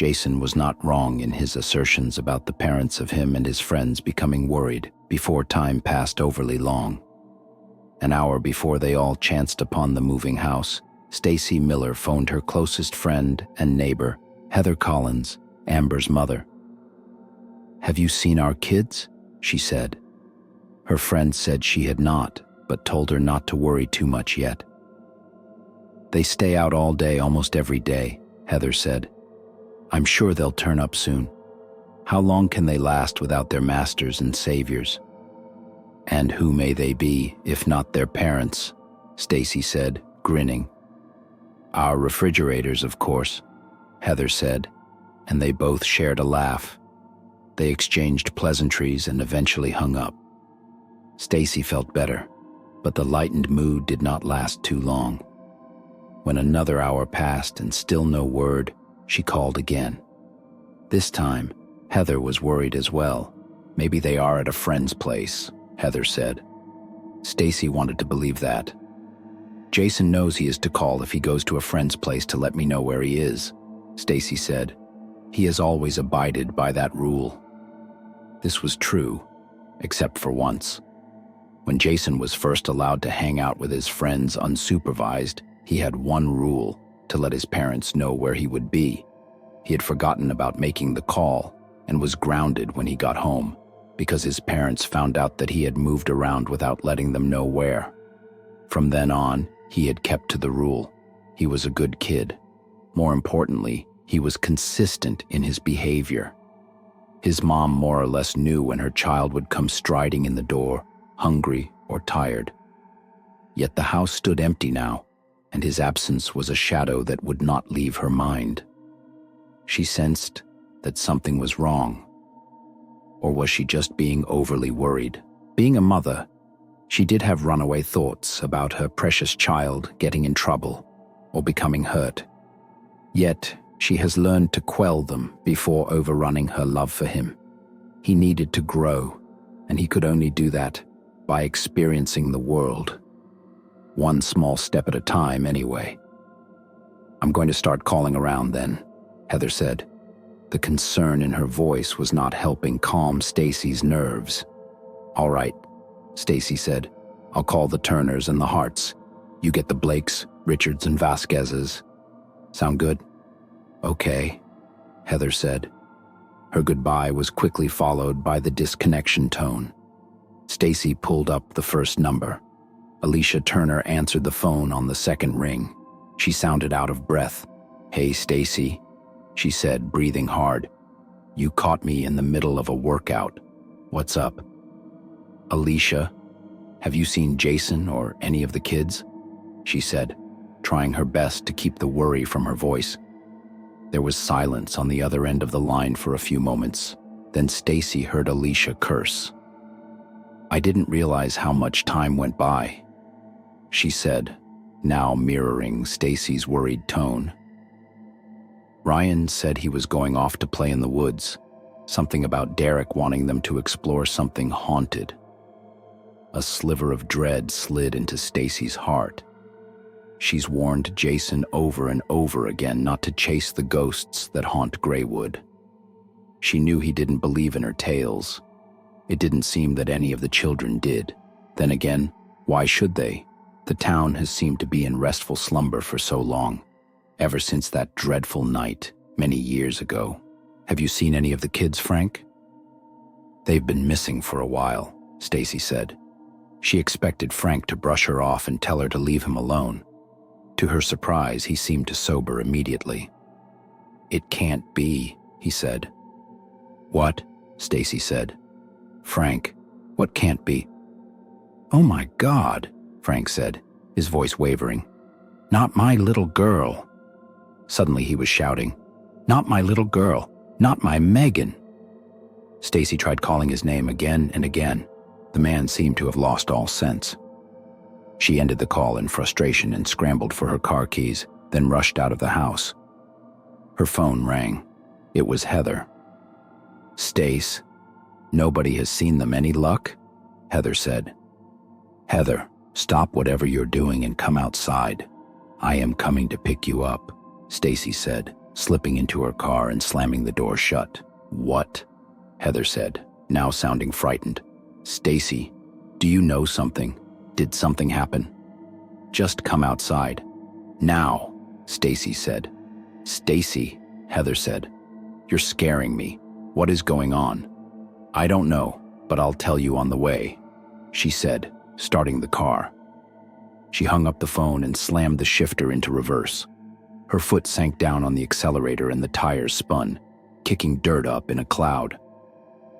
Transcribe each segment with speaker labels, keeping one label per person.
Speaker 1: Jason was not wrong in his assertions about the parents of him and his friends becoming worried before time passed overly long. An hour before they all chanced upon the moving house, Stacey Miller phoned her closest friend and neighbor, Heather Collins, Amber's mother. "Have you seen our kids?" she said. Her friend said she had not, but told her not to worry too much yet. "They stay out all day almost every day," Heather said. "I'm sure they'll turn up soon. How long can they last without their masters and saviors? And who may they be, if not their parents?" Stacey said, grinning. "Our refrigerators, of course," Heather said, and they both shared a laugh. They exchanged pleasantries and eventually hung up. Stacey felt better, but the lightened mood did not last too long. When another hour passed and still no word, she called again. This time, Heather was worried as well. "Maybe they are at a friend's place," Heather said. Stacey wanted to believe that. "Jason knows he is to call if he goes to a friend's place to let me know where he is," Stacey said. "He has always abided by that rule." This was true, except for once. When Jason was first allowed to hang out with his friends unsupervised, he had one rule: to let his parents know where he would be. He had forgotten about making the call and was grounded when he got home because his parents found out that he had moved around without letting them know where. From then on, he had kept to the rule. He was a good kid. More importantly, he was consistent in his behavior. His mom more or less knew when her child would come striding in the door, hungry or tired. Yet the house stood empty now, and his absence was a shadow that would not leave her mind. She sensed that something was wrong. Or was she just being overly worried? Being a mother, she did have runaway thoughts about her precious child getting in trouble or becoming hurt. Yet, she has learned to quell them before overrunning her love for him. He needed to grow, and he could only do that by experiencing the world. One small step at a time, anyway. "I'm going to start calling around then," Heather said. The concern in her voice was not helping calm Stacey's nerves. "All right," Stacey said. "I'll call the Turners and the Harts. You get the Blakes, Richards, and Vasquezes. Sound good?" "Okay," Heather said. Her goodbye was quickly followed by the disconnection tone. Stacey pulled up the first number. Alicia Turner answered the phone on the second ring. She sounded out of breath. "Hey, Stacey," she said, breathing hard. "You caught me in the middle of a workout. What's up?" "Alicia, have you seen Jason or any of the kids?" she said, trying her best to keep the worry from her voice. There was silence on the other end of the line for a few moments. Then Stacey heard Alicia curse. "I didn't realize how much time went by," she said, now mirroring Stacey's worried tone. "Ryan said he was going off to play in the woods, something about Derek wanting them to explore something haunted." A sliver of dread slid into Stacey's heart. She's warned Jason over and over again not to chase the ghosts that haunt Greywood. She knew he didn't believe in her tales. It didn't seem that any of the children did. Then again, why should they? The town has seemed to be in restful slumber for so long, ever since that dreadful night many years ago. "Have you seen any of the kids, Frank?" "They've been missing for a while," Stacey said. She expected Frank to brush her off and tell her to leave him alone. To her surprise, he seemed to sober immediately. "It can't be," he said. "What?" Stacey said. "Frank, what can't be?" "Oh my God," Frank said, his voice wavering. "Not my little girl." Suddenly he was shouting, "Not my little girl, not my Megan." Stacey tried calling his name again and again. The man seemed to have lost all sense. She ended the call in frustration and scrambled for her car keys, then rushed out of the house. Her phone rang. It was Heather. "Stace, nobody has seen them. Any luck?" Heather said. "Heather, stop whatever you're doing and come outside. I am coming to pick you up," Stacey said, slipping into her car and slamming the door shut. "What?" Heather said, now sounding frightened. "Stacey, do you know something? Did something happen? Just come outside. Now," Stacey said. "Stacey," Heather said, "you're scaring me. What is going on?" "I don't know, but I'll tell you on the way," she said, starting the car. She hung up the phone and slammed the shifter into reverse. Her foot sank down on the accelerator and the tires spun, kicking dirt up in a cloud.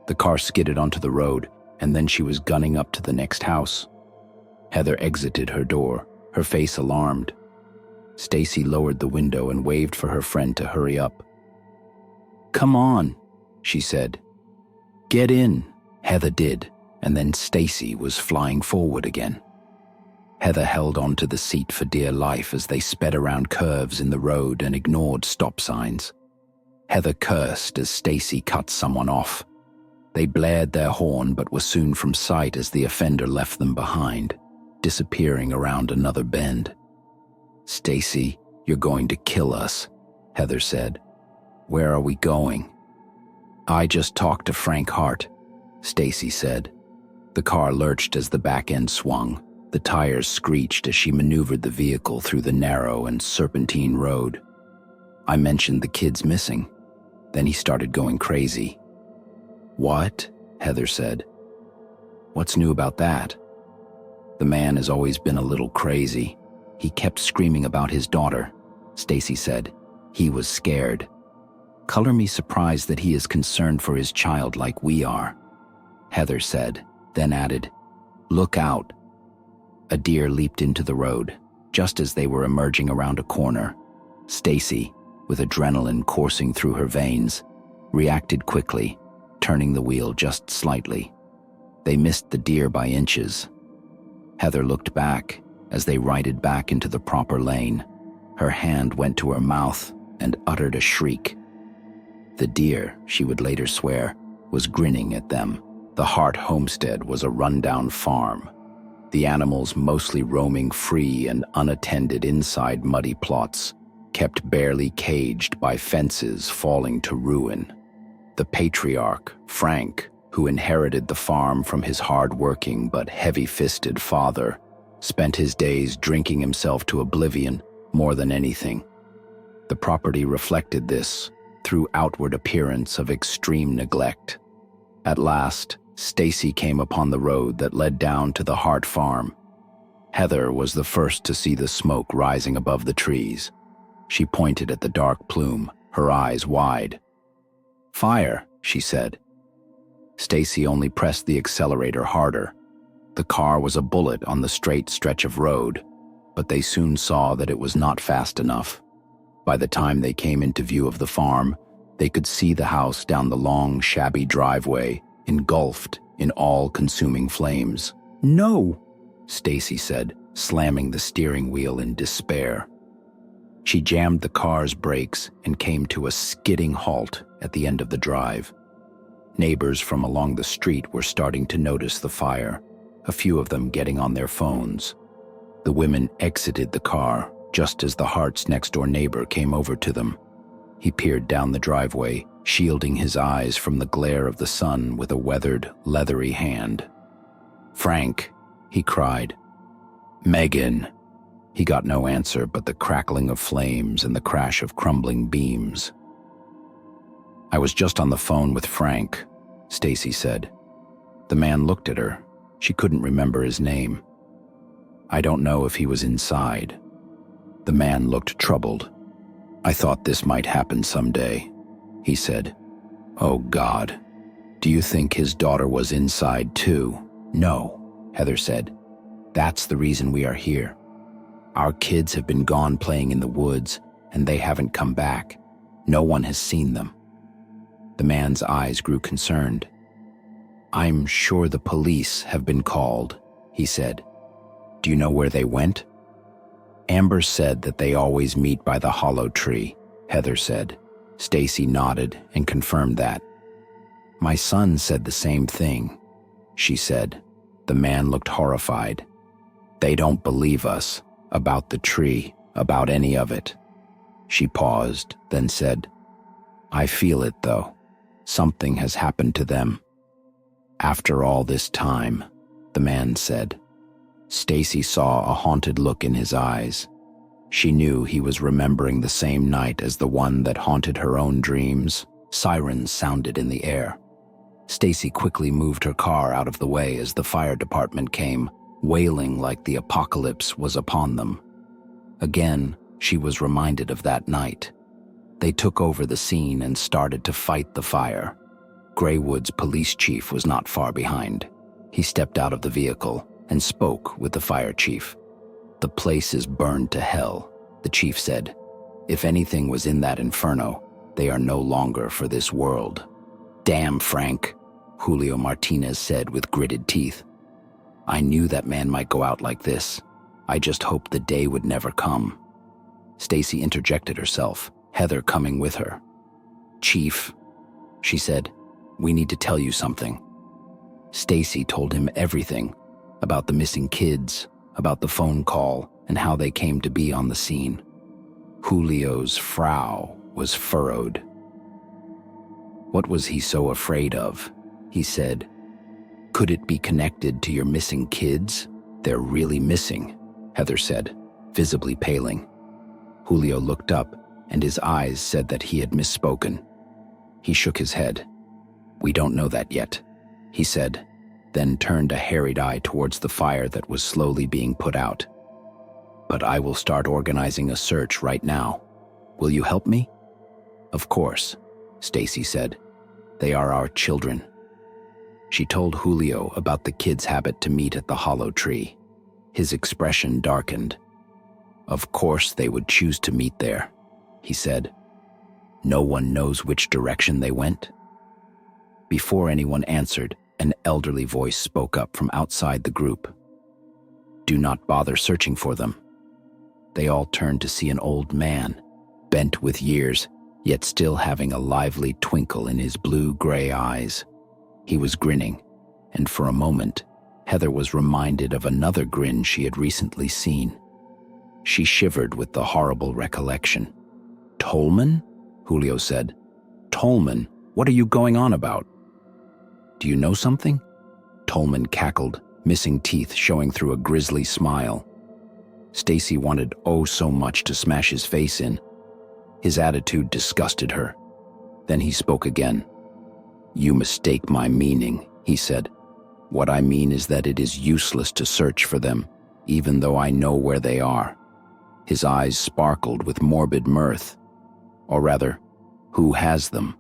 Speaker 1: The car skidded onto the road, and then she was gunning up to the next house. Heather exited her door, her face alarmed. Stacey lowered the window and waved for her friend to hurry up. "Come on," she said. "Get in." Heather did, and then Stacey was flying forward again. Heather held onto the seat for dear life as they sped around curves in the road and ignored stop signs. Heather cursed as Stacey cut someone off. They blared their horn but were soon from sight as the offender left them behind, disappearing around another bend. "Stacey, you're going to kill us," Heather said. "Where are we going?" "I just talked to Frank Hart," Stacey said. The car lurched as the back end swung. The tires screeched as she maneuvered the vehicle through the narrow and serpentine road. "I mentioned the kids missing. Then he started going crazy." "What?" Heather said. "What's new about that?" "The man has always been a little crazy. He kept screaming about his daughter," Stacey said. "He was scared. Color me surprised that he is concerned for his child like we are," Heather said, then added, "Look out." A deer leaped into the road, just as they were emerging around a corner. Stacey, with adrenaline coursing through her veins, reacted quickly, turning the wheel just slightly. They missed the deer by inches. Heather looked back as they righted back into the proper lane. Her hand went to her mouth and uttered a shriek. The deer, she would later swear, was grinning at them. The Hart homestead was a rundown farm, the animals mostly roaming free and unattended inside muddy plots, kept barely caged by fences falling to ruin. The patriarch, Frank, who inherited the farm from his hard-working but heavy-fisted father, spent his days drinking himself to oblivion more than anything. The property reflected this through outward appearance of extreme neglect. At last, Stacey came upon the road that led down to the Hart farm. Heather was the first to see the smoke rising above the trees. She pointed at the dark plume, her eyes wide. "Fire," she said. Stacey only pressed the accelerator harder. The car was a bullet on the straight stretch of road, but they soon saw that it was not fast enough. By the time they came into view of the farm, they could see the house down the long, shabby driveway, engulfed in all-consuming flames. "No," Stacey said, slamming the steering wheel in despair. She jammed the car's brakes and came to a skidding halt at the end of the drive. Neighbors from along the street were starting to notice the fire, a few of them getting on their phones. The women exited the car just as the Hart's next-door neighbor came over to them. He peered down the driveway, shielding his eyes from the glare of the sun with a weathered, leathery hand. "Frank," he cried. "Megan." He got no answer but the crackling of flames and the crash of crumbling beams. "I was just on the phone with Frank," Stacey said. The man looked at her. She couldn't remember his name. "I don't know if he was inside." The man looked troubled. "I thought this might happen someday," he said. "Oh God. Do you think his daughter was inside too?" "No," Heather said. "That's the reason we are here. Our kids have been gone playing in the woods, and they haven't come back. No one has seen them." The man's eyes grew concerned. "I'm sure the police have been called," he said. "Do you know where they went?" "Amber said that they always meet by the hollow tree," Heather said. Stacey nodded and confirmed that. "My son said the same thing," she said. The man looked horrified. "They don't believe us, about the tree, about any of it." She paused, then said, "I feel it, though. Something has happened to them." "After all this time," the man said. Stacey saw a haunted look in his eyes. She knew he was remembering the same night as the one that haunted her own dreams. Sirens sounded in the air. Stacey quickly moved her car out of the way as the fire department came, wailing like the apocalypse was upon them. Again, she was reminded of that night. They took over the scene and started to fight the fire. Greywood's police chief was not far behind. He stepped out of the vehicle and spoke with the fire chief. "The place is burned to hell," the chief said. "If anything was in that inferno, they are no longer for this world." "Damn, Frank," Julio Martinez said with gritted teeth. "I knew that man might go out like this. I just hoped the day would never come." Stacey interjected herself, Heather coming with her. "Chief," she said, "we need to tell you something." Stacey told him everything, about the missing kids, about the phone call, and how they came to be on the scene. Julio's frown was furrowed. "What was he so afraid of?" he said. "Could it be connected to your missing kids?" "They're really missing," Heather said, visibly paling. Julio looked up, and his eyes said that he had misspoken. He shook his head. "We don't know that yet," he said, then turned a harried eye towards the fire that was slowly being put out. "But I will start organizing a search right now. Will you help me?" "Of course," Stacey said. "They are our children." She told Julio about the kids' habit to meet at the hollow tree. His expression darkened. "Of course they would choose to meet there," he said. "No one knows which direction they went?" Before anyone answered, an elderly voice spoke up from outside the group. "Do not bother searching for them." They all turned to see an old man, bent with years, yet still having a lively twinkle in his blue-gray eyes. He was grinning, and for a moment, Heather was reminded of another grin she had recently seen. She shivered with the horrible recollection. "Tolman?" Julio said. "Tolman? What are you going on about?" "Do you know something?" Tolman cackled, missing teeth showing through a grisly smile. Stacey wanted oh so much to smash his face in. His attitude disgusted her. Then he spoke again. "You mistake my meaning," he said. "What I mean is that it is useless to search for them, even though I know where they are." His eyes sparkled with morbid mirth. "Or rather, who has them?"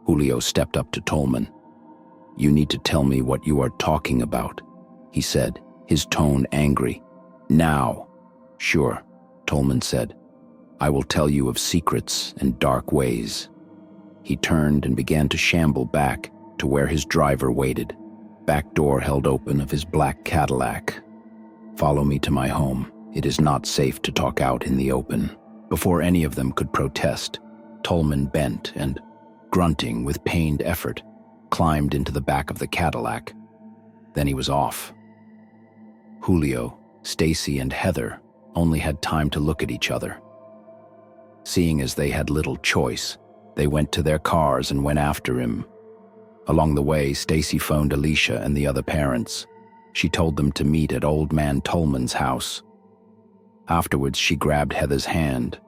Speaker 1: Julio stepped up to Tolman. "You need to tell me what you are talking about," he said, his tone angry. "Now." "Sure," Tolman said. "I will tell you of secrets and dark ways." He turned and began to shamble back to where his driver waited, back door held open of his black Cadillac. "Follow me to my home. It is not safe to talk out in the open." Before any of them could protest, Tolman bent and, grunting with pained effort, climbed into the back of the Cadillac. Then he was off. Julio, Stacey, and Heather only had time to look at each other. Seeing as they had little choice, they went to their cars and went after him. Along the way, Stacey phoned Alicia and the other parents. She told them to meet at Old Man Tolman's house. Afterwards, she grabbed Heather's hand.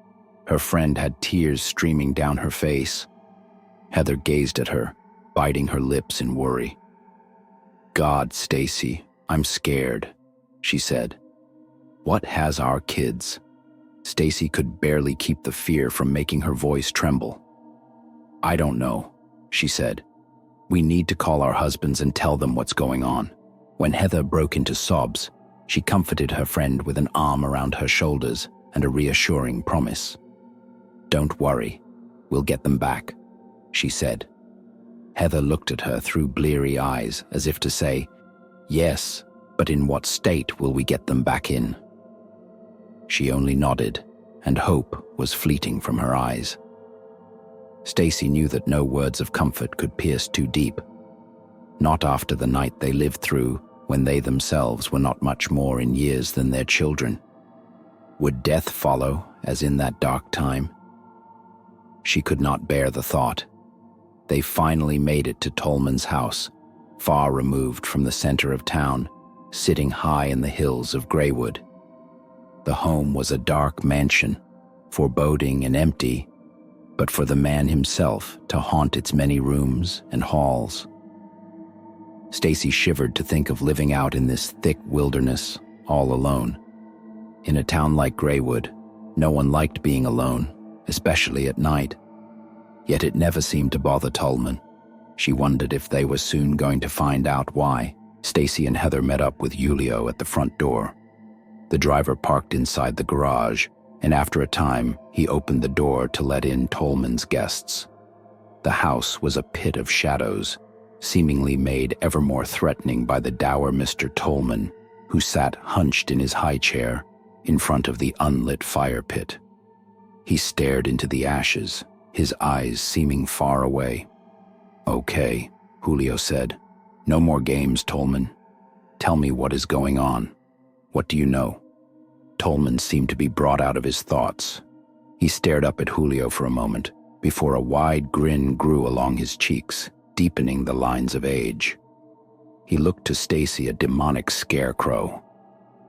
Speaker 1: Her friend had tears streaming down her face. Heather gazed at her, biting her lips in worry. "God, Stacey, I'm scared," she said. "What has our kids?" Stacey could barely keep the fear from making her voice tremble. "I don't know," she said. "We need to call our husbands and tell them what's going on." When Heather broke into sobs, she comforted her friend with an arm around her shoulders and a reassuring promise. "Don't worry, we'll get them back," she said. Heather looked at her through bleary eyes as if to say, "Yes, but in what state will we get them back in?" She only nodded, and hope was fleeting from her eyes. Stacey knew that no words of comfort could pierce too deep. Not after the night they lived through, when they themselves were not much more in years than their children. Would death follow, as in that dark time, She could not bear the thought. They finally made it to Tolman's house, far removed from the center of town, sitting high in the hills of Greywood. The home was a dark mansion, foreboding and empty, but for the man himself to haunt its many rooms and halls. Stacey shivered to think of living out in this thick wilderness, all alone. In a town like Greywood, no one liked being alone, especially at night. Yet it never seemed to bother Tolman. She wondered if they were soon going to find out why. Stacey and Heather met up with Julio at the front door. The driver parked inside the garage, and after a time, he opened the door to let in Tolman's guests. The house was a pit of shadows, seemingly made ever more threatening by the dour Mr. Tolman, who sat hunched in his high chair in front of the unlit fire pit. He stared into the ashes, his eyes seeming far away. "Okay," Julio said. "No more games, Tolman. Tell me what is going on. What do you know?" Tolman seemed to be brought out of his thoughts. He stared up at Julio for a moment, before a wide grin grew along his cheeks, deepening the lines of age. He looked to Stacey, a demonic scarecrow.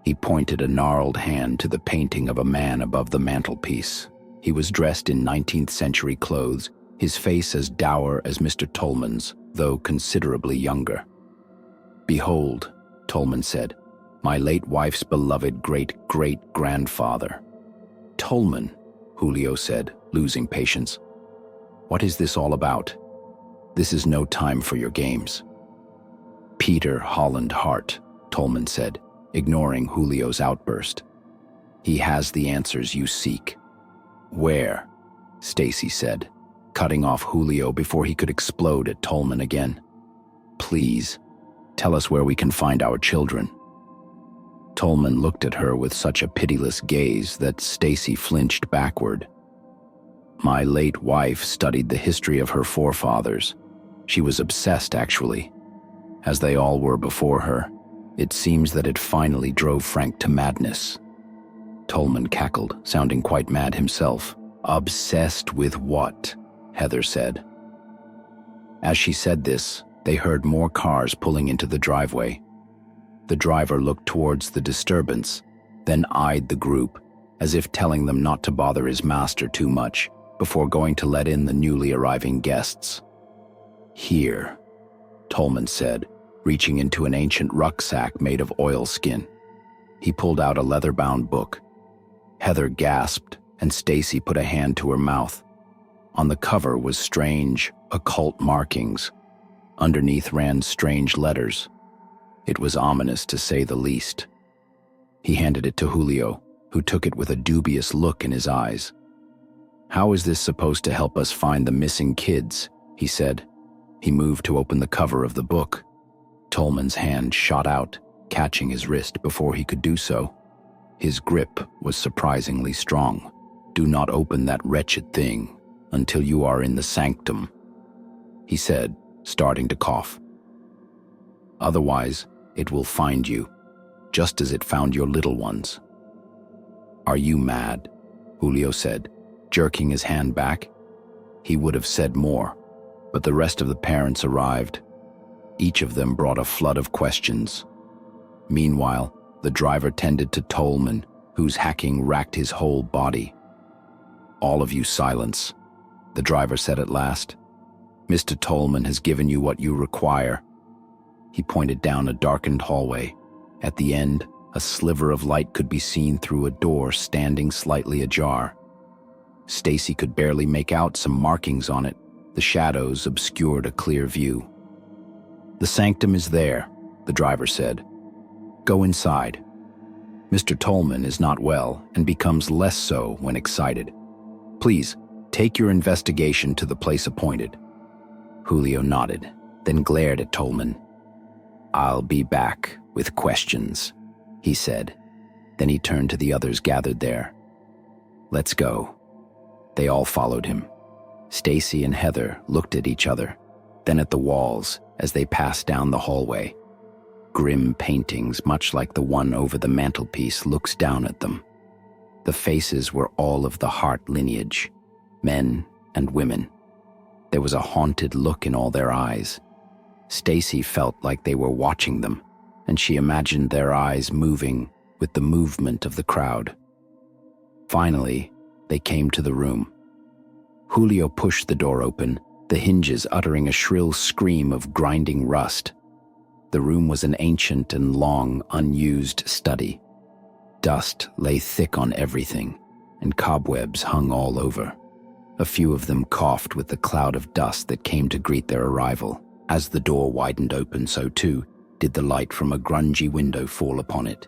Speaker 1: He pointed a gnarled hand to the painting of a man above the mantelpiece. He was dressed in 19th century clothes, his face as dour as Mr. Tolman's, though considerably younger. "Behold," Tolman said, "my late wife's beloved great-great-grandfather." "Tolman," Julio said, losing patience. "What is this all about? This is no time for your games." "Peter Holland Hart," Tolman said, ignoring Julio's outburst. "He has the answers you seek." "Where?" Stacey said, cutting off Julio before he could explode at Tolman again. "Please, tell us where we can find our children." Tolman looked at her with such a pitiless gaze that Stacey flinched backward. "My late wife studied the history of her forefathers. She was obsessed, actually. As they all were before her, it seems that it finally drove Frank to madness." Tolman cackled, sounding quite mad himself. "Obsessed with what?" Heather said. As she said this, they heard more cars pulling into the driveway. The driver looked towards the disturbance, then eyed the group, as if telling them not to bother his master too much, before going to let in the newly arriving guests. "Here," Tolman said, reaching into an ancient rucksack made of oilskin. He pulled out a leather-bound book. Heather gasped, and Stacey put a hand to her mouth. On the cover was strange, occult markings. Underneath ran strange letters. It was ominous, to say the least. He handed it to Julio, who took it with a dubious look in his eyes. "How is this supposed to help us find the missing kids?" he said. He moved to open the cover of the book. Tolman's hand shot out, catching his wrist before he could do so. His grip was surprisingly strong. "Do not open that wretched thing until you are in the sanctum," he said, starting to cough. "Otherwise, it will find you, just as it found your little ones." "Are you mad?" Julio said, jerking his hand back. He would have said more, but the rest of the parents arrived. Each of them brought a flood of questions. Meanwhile, the driver tended to Tolman, whose hacking racked his whole body. "All of you silence," the driver said at last. "Mr. Tolman has given you what you require." He pointed down a darkened hallway. At the end, a sliver of light could be seen through a door standing slightly ajar. Stacey could barely make out some markings on it. The shadows obscured a clear view. "The sanctum is there," the driver said. "Go inside. Mr. Tolman is not well and becomes less so when excited. Please, take your investigation to the place appointed." Julio nodded, then glared at Tolman. "I'll be back with questions," he said. Then he turned to the others gathered there. "Let's go." They all followed him. Stacey and Heather looked at each other, then at the walls as they passed down the hallway. Grim paintings, much like the one over the mantelpiece, looked down at them. The faces were all of the Hart lineage, men and women. There was a haunted look in all their eyes. Stacey felt like they were watching them, and she imagined their eyes moving with the movement of the crowd. Finally, they came to the room. Julio pushed the door open, the hinges uttering a shrill scream of grinding rust. The room was an ancient and long, unused study. Dust lay thick on everything, and cobwebs hung all over. A few of them coughed with the cloud of dust that came to greet their arrival. As the door widened open, so too did the light from a grungy window fall upon it.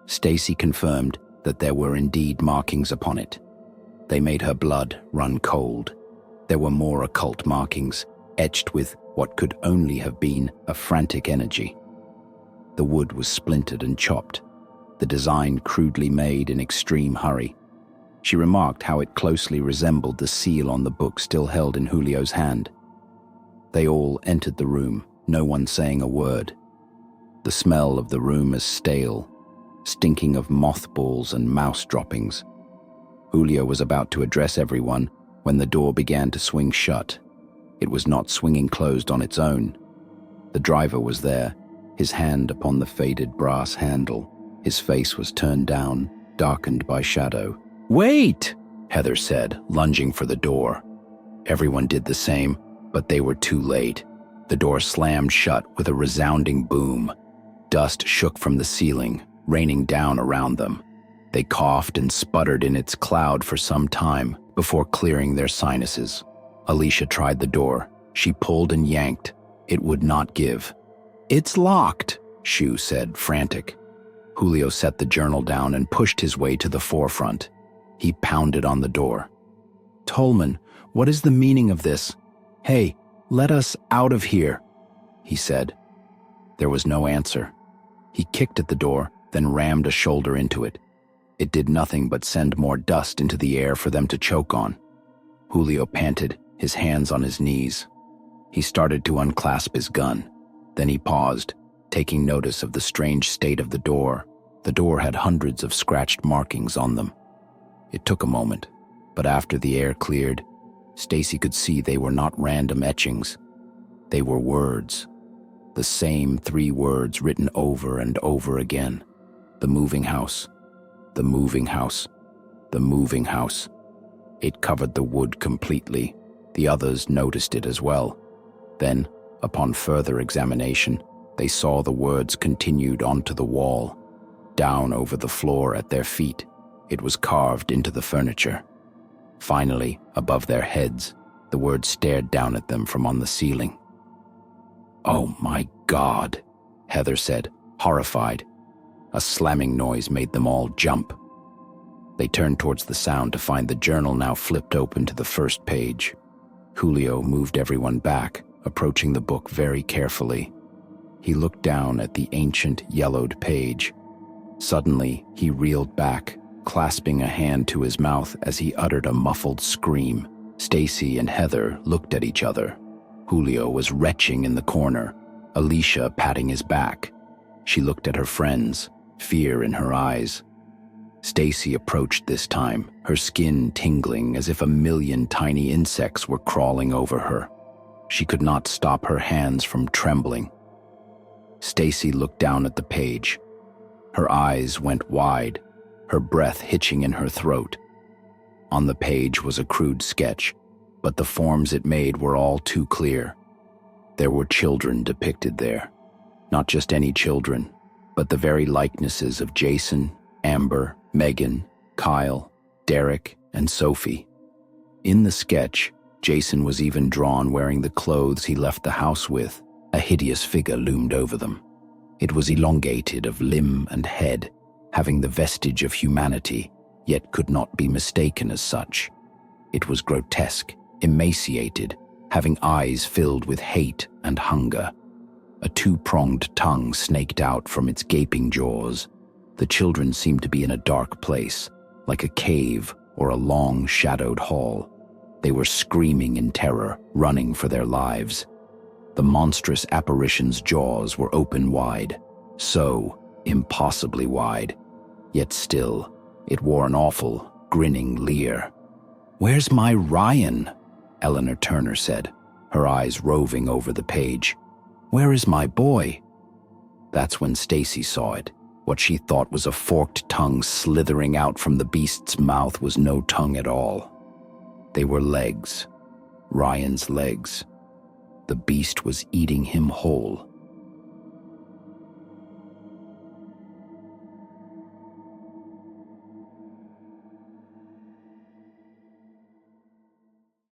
Speaker 1: Stacey confirmed that there were indeed markings upon it. They made her blood run cold. There were more occult markings, etched with what could only have been a frantic energy. The wood was splintered and chopped, the design crudely made in extreme hurry. She remarked how it closely resembled the seal on the book still held in Julio's hand. They all entered the room, no one saying a word. The smell of the room is stale, stinking of mothballs and mouse droppings. Julio was about to address everyone when the door began to swing shut. It was not swinging closed on its own. The driver was there, his hand upon the faded brass handle. His face was turned down, darkened by shadow. "Wait!" Heather said, lunging for the door. Everyone did the same, but they were too late. The door slammed shut with a resounding boom. Dust shook from the ceiling, raining down around them. They coughed and sputtered in its cloud for some time before clearing their sinuses. Alicia tried the door. She pulled and yanked. It would not give. "It's locked," Shu said, frantic. Julio set the journal down and pushed his way to the forefront. He pounded on the door. "Tolman, what is the meaning of this? Hey, let us out of here," he said. There was no answer. He kicked at the door, then rammed a shoulder into it. It did nothing but send more dust into the air for them to choke on. Julio panted, his hands on his knees. He started to unclasp his gun. Then he paused, taking notice of the strange state of the door. The door had hundreds of scratched markings on them. It took a moment, but after the air cleared, Stacey could see they were not random etchings. They were words. The same 3 words written over and over again. The moving house. The moving house. The moving house. It covered the wood completely. The others noticed it as well. Then, upon further examination, they saw the words continued onto the wall, down over the floor at their feet. It was carved into the furniture. Finally, above their heads, the words stared down at them from on the ceiling. "Oh my God," Heather said, horrified. A slamming noise made them all jump. They turned towards the sound to find the journal now flipped open to the first page. Julio moved everyone back, approaching the book very carefully. He looked down at the ancient, yellowed page. Suddenly, he reeled back, clasping a hand to his mouth as he uttered a muffled scream. Stacey and Heather looked at each other. Julio was retching in the corner, Alicia patting his back. She looked at her friends, fear in her eyes. Stacey approached this time, her skin tingling as if a million tiny insects were crawling over her. She could not stop her hands from trembling. Stacey looked down at the page. Her eyes went wide, her breath hitching in her throat. On the page was a crude sketch, but the forms it made were all too clear. There were children depicted there. Not just any children, but the very likenesses of Jason, Amber, Megan, Kyle, Derek, and Sophie. In the sketch, Jason was even drawn wearing the clothes he left the house with. A hideous figure loomed over them. It was elongated of limb and head, having the vestige of humanity, yet could not be mistaken as such. It was grotesque, emaciated, having eyes filled with hate and hunger. A 2-pronged tongue snaked out from its gaping jaws. The children seemed to be in a dark place, like a cave or a long, shadowed hall. They were screaming in terror, running for their lives. The monstrous apparition's jaws were open wide, so impossibly wide. Yet still, it wore an awful, grinning leer. "Where's my Ryan?" Eleanor Turner said, her eyes roving over the page. "Where is my boy?" That's when Stacey saw it. What she thought was a forked tongue slithering out from the beast's mouth was no tongue at all. They were legs. Ryan's legs. The beast was eating him whole.